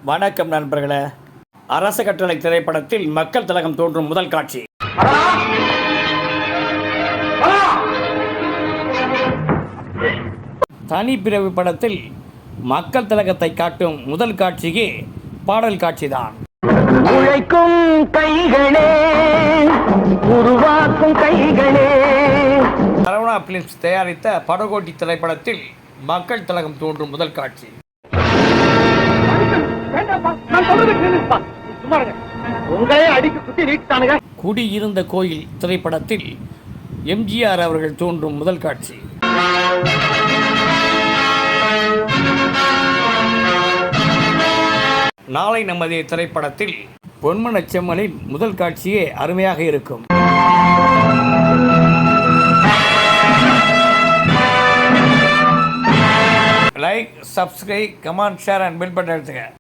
வணக்கம் நண்பர்களே. அரசு கட்டளை திரைப்படத்தில் மக்கள் திலகம் தோன்றும் முதல் காட்சி. தனிப்பிறவி படத்தில் மக்கள் திலகத்தை காட்டும் முதல் காட்சியே பாடல் காட்சிதான். உழைக்கும் கைகளே, உருவாக்கும் கைகளே. சரவணா பிலிம்ஸ் தயாரித்த படகோட்டி திரைப்படத்தில் மக்கள் திலகம் தோன்றும் முதல் காட்சி. குடியிருந்த கோயில் திரைப்படத்தில் எம்ஜிஆர் அவர்கள் தோன்றும் முதல் காட்சி. நாளை நமதே திரைப்படத்தில் பொன்மனச் செம்மலின் முதல் காட்சியே அருமையாக இருக்கும். Like, subscribe, comment, share and bell button அழுத்துங்க.